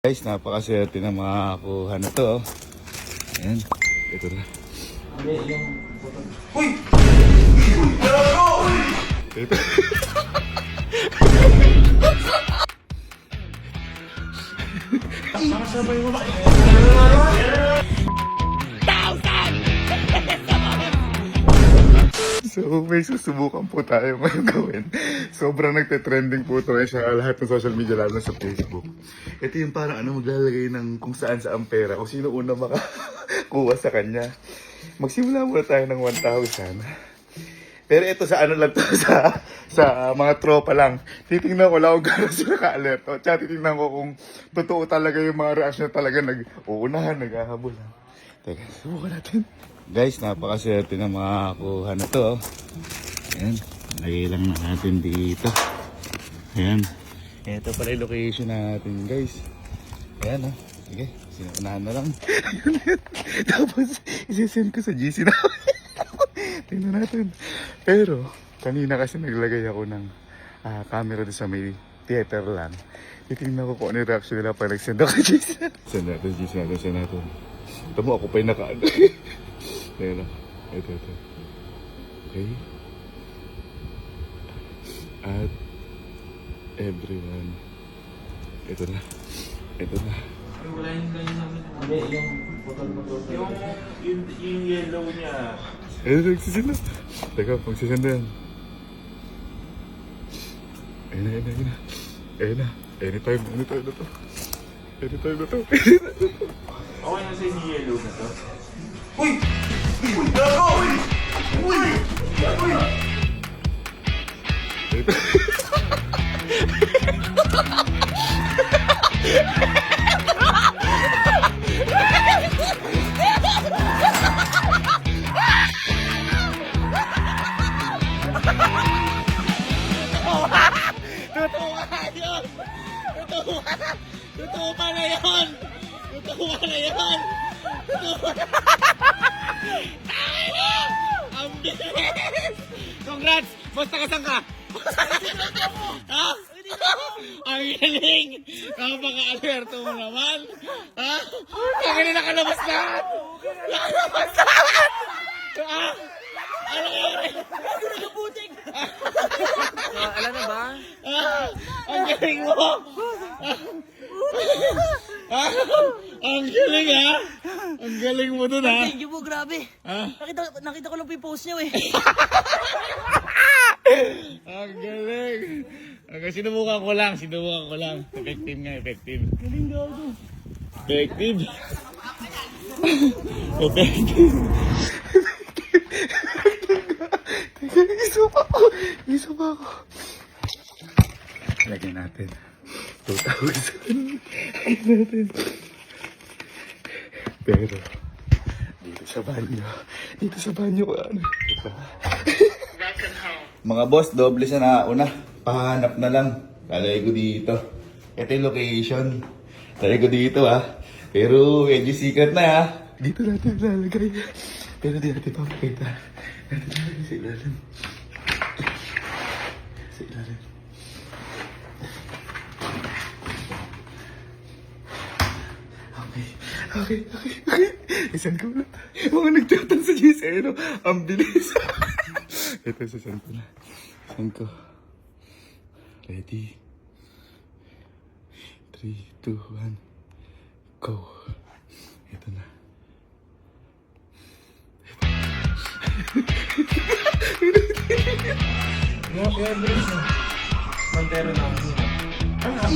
Guys, napakaswerte na makakuha na to. Ayan, ito na. Uy! Ito. Makasabay mo ba? So may susubukan po tayo ngayon gawin. Sobrang nagte-trending po ito sa lahat ng social media, lalo na sa Facebook. Ito yung parang maglalagay ng kung saan pera, kung sino una makakuha sa kanya. Magsimula muna tayo ng 1,000. Pero ito sa lang to, sa mga tropa lang. Titingnan ko lang kung gano'n sila ka-alerto. Tsaka titingnan ko kung totoo talaga yung mga reaction talaga nag-uunahan, naghahabol. Teka, subukan natin. Guys, napakaswerte na makakuha na to. Ayan, lagay lang natin dito. Ayan. Ito pala yung location natin, guys. Ayan, sige, sinuunahan na lang. Tapos, isisend ko sa GC na. Tingnan natin. Pero, kanina kasi naglagay ako ng camera doon sa may theater lang. Titingnan ko kung ano yung reaction nila pag nag-send ako sa GC. Send natin, GC natin, send natin. Ito mo, ako pa yung nakaano. Ayan na. Ito. Okay. At everyone. Ito na. Wala yung ganyan namin. Hindi, yung photo. Yung yellow niya. Nagsisend na. Teka, magsisend na yan. Ayun na. Anytime na to. Okay na sa yung yellow na to. Uy! Ito. Totoo pala yun! Ang bilis! Congrats! Basta ka saan ka? Ha? Ang galing! Napaka-alerto mo naman! Ha? Kaya nakalabas lahat! Nakalabas lahat! Ha? Ano nangyari? Alam na ba? Ang galing mo! Ang galing ha! Ang galing mo dun ha! Thank you po, grabe. Nakita ko lang po yung post niyo eh. Ang galing! Sinubukan ko lang. Effective nga, effective. Galing gago. Effective. Isa pa ako. Lagyan natin. 2,000. Lagyan natin. Pero, dito sa banyo ko ito. Mga boss, doble sa nauna. Pahanap na lang. Lalagay ko dito. Ito yung location. Lalagay ko dito Pero medyo sikat na Dito natin lalagay. Pero di natin papakita. Natin lalagay sa ilalim. Okay. Isan ko ulit. Mga nagtatan sa GC, ang bilis. Ito, sasan ko na. Isan ko. Ready? 3, 2, 1, go. Ito na. Yung Grace na. Montero na ako.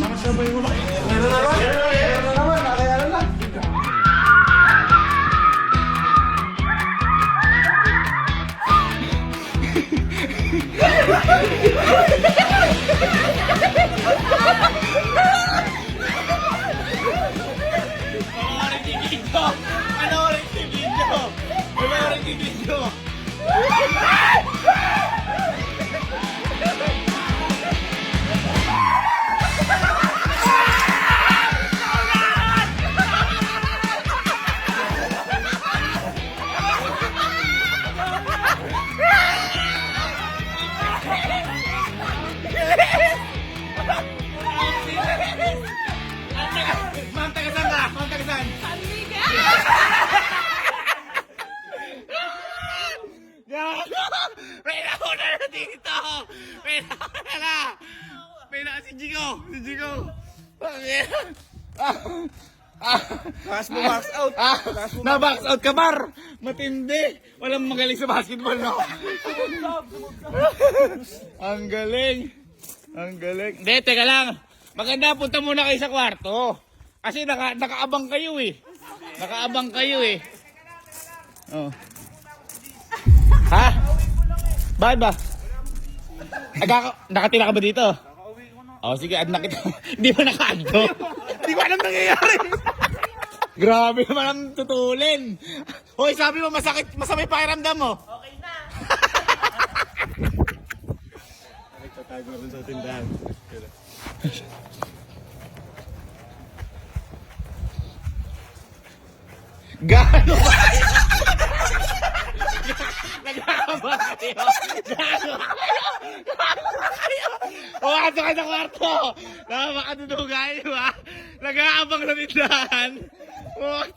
Makasabay mo ba? Meron naman. Nakayala na. Panoorin yung video! na si Jigo! Si Jigo! Bakit? Lakas mo max out. Na-box out ka, Mar! Matindi! Walang magaling sa basketball, no? Ang galing! Ang galing! Hindi, teka lang! Maganda, punta muna kayo sa kwarto. Kasi nakaabang kayo eh. Nakaabang kayo eh. Oh. Ha? Bakit ba? Nakatira ka ba dito? Oh, sige, add na kita. Hindi ba naka-add to? Hindi ko alam nangyayari. Grabe naman ang tutulin. Hoy, sabi mo masakit, masamay pakiramdam mo. Okay na. Tatago na sa tindahan. Gaano ba? Nagkakaba kayo? Gaano kayo? Pumasok ka sa kwarto! Nakapakaduduga kayo ha? Nag-aabang na tindahan! Oy,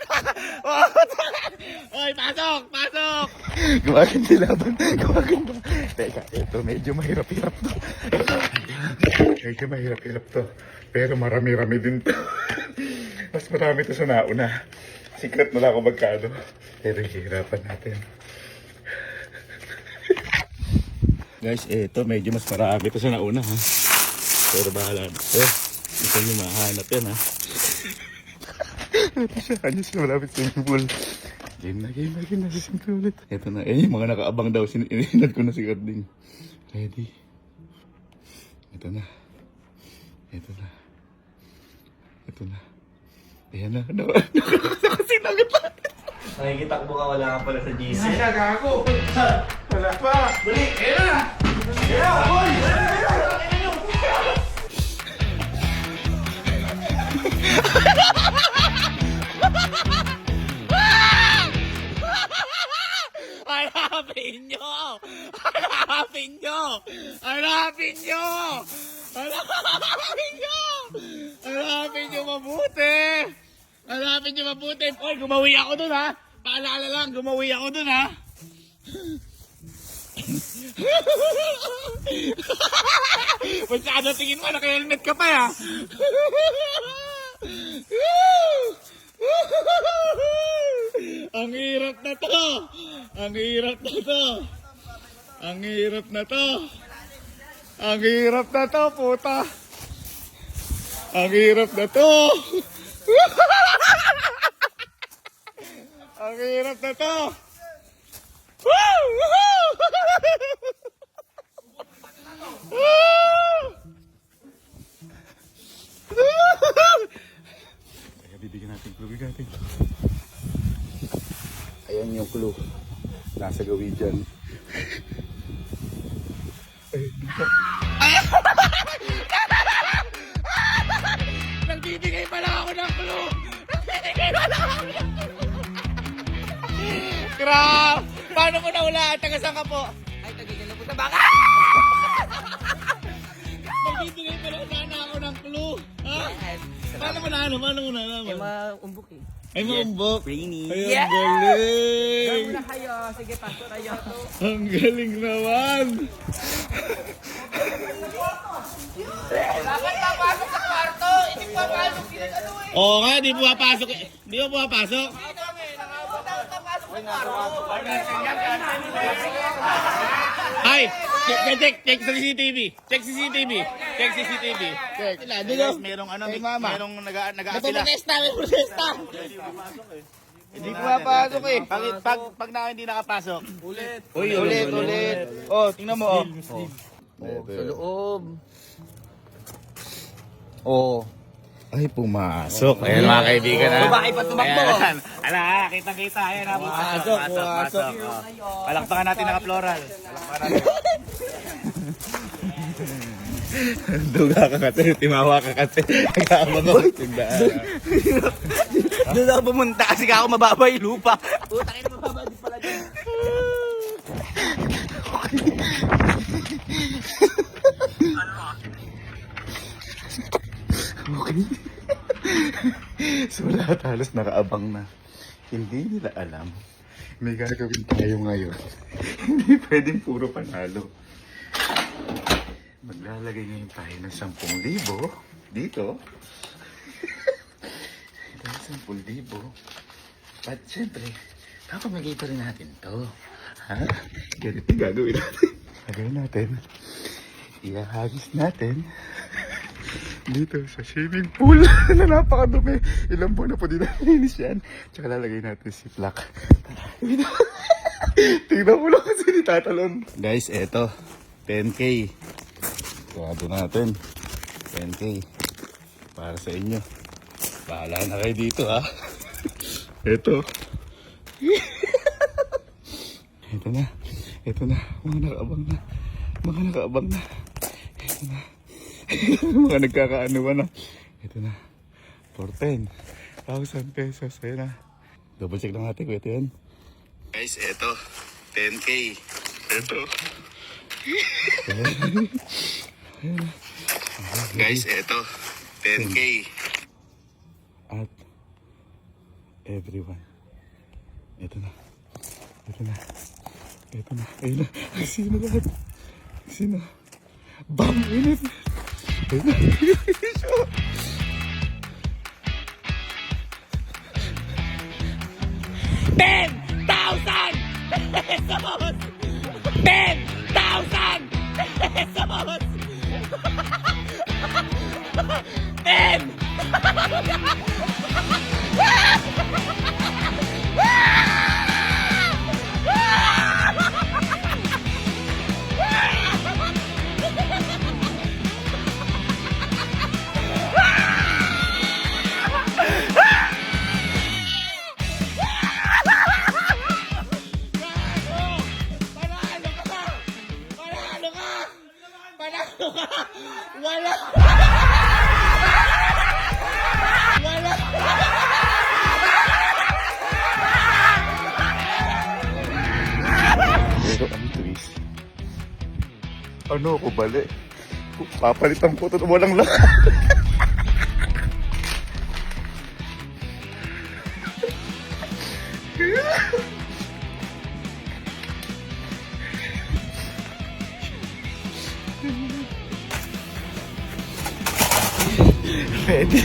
pasok! Pasok! Gumaganda laban. Gumaganda. Teka, ito medyo mahirap-hirap to. Medyo mahirap-hirap to. Pero marami-rami din to. Mas marami to sa nauna. Secret na lang ako magkano. Pero hihirapan natin. Guys, ito medyo mas marami ito sa nauna ha. Pero bahala na. Ito nyo mahanap yan ha. Ito siya. Ano siya malapit sa swimming pool. Game na. Siyempre ulit. Ito na. Yung mga nakaabang daw. Ininad ko na si Carding. Ready? Ito na. Ayan na. Nakasinagot na. Nakikitakbo ka, wala ka pala sa GC. Siya gago. Wala pa. Balik. Ayan na. Hanapin nyo! Hanapin nyo! Hanapin nyo! Hanapin nyo! Hanapin nyo mabuti! Hanapin nyo mabuti! Oy, gumawi ako dun ha! Paalala lang, gumawi ako dun ha! Masyado tingin mo, naka-helmet ka pa ya! Ang hirap na to! Ang hirap na to! Ang hirap na to! Ang hirap na to, puta! Ang hirap na to! Ang hirap na to! Woo! Kaya bibigyan natin clue. Ayan yung clue. Nasa gawin dyan. Nagbibigay pala ako ng clue! Nagbibigay pala ako ng clue! Grabe! Paano mo nahulaan? Taga saan ka po? Ay, tagigil na po sa baka! Nagbibigay pala sana ako ng clue. Ha? Paano mo nalaman? Ay, maumbok eh. Ay, maumbok. Brainy. Ay, Yeah! ang galing. Gawin na kayo. Sige, pasok tayo. Ang galing naman. Bakit papasok sa kwarto? Hindi papasok pinag-ano eh. Oo nga, di pumapasok. Di ba pumapasok? Ay! Check sa CCTV. Check CCTV. Check CCTV. Check. Guys, merong ano, merong nag-aapila. May protesta. Hindi pumapasok eh. Pag hindi nakapasok. Ulit. Oh, tingnan mo oh. Sa loob. Oh. Ay, pumasok. Ayan mga kaibigan ha. Babae pa tumakbo. Ayan. Ala, kita. Ayan ha. Pumasok. Oh. Palakpakan natin naka-floral. Duga ka kasi. Timawa ka kasi. Nag-aabang ako sa tindahan. Doon ako pumunta kasi ako mababa yung lupa. Puta kayo na mababa din pala dyan. Okay. So lahat halos nakaabang na. Hindi nila alam. May gagawin tayo ngayon. Hindi pwedeng puro panalo. Maglalagay ngayon tayo ng 10,000 dito. Dahil 10,000. At syempre, papamigay pa rin natin to. Ha? Ganito yung gagawin natin. Gagawin natin. Iahagis natin dito sa swimming pool na napakadumi. Ilang buwan na po din nalinis yan. Tsaka lalagay natin si Plak. Tingnan mo lang kasi tatalon. Guys, eto. 10K. Sigurado natin. 10K. Para sa inyo. Bahala na kayo dito, ha. Eto. Ito na. Ito na. Mga nakaabang na. Mga nakaabang na. Ito na. Mga nagkakaanuan na. Ito na. For 10,000 pesos. Ayan na. Double check lang natin kung ito yan. Guys, eto. 10K. Eto. Guys, eto. 10K. At everyone. Ito na. Ito na. Ito na. Ayun na. Kasi na lahat. Kasi na. Bam! Init! Ayun na. 10,000 pesos! 10,000 pesos! 10! Panalo ka! Wala! Wala! Pero ang twist. Ano ako bali? Papalitan ko ito. Walang lakas. Pwede.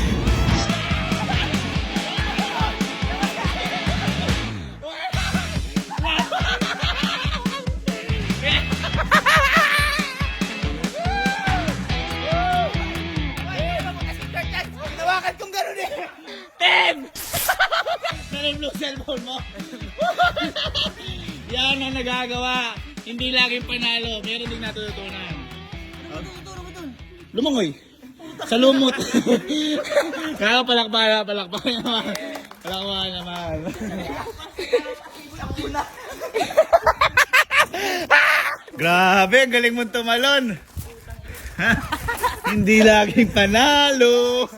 Ginawakan kong gano'n eh. 10! Narin blue cellphone mo. Yan ang nagagawa. Hindi laging panalo. Meron din natutunan. Lumangoy. Sa lumot. Kaya palakpakan naman. Palakpakan naman. Grabe, ang galing mong tumalon. Hindi laging panalo.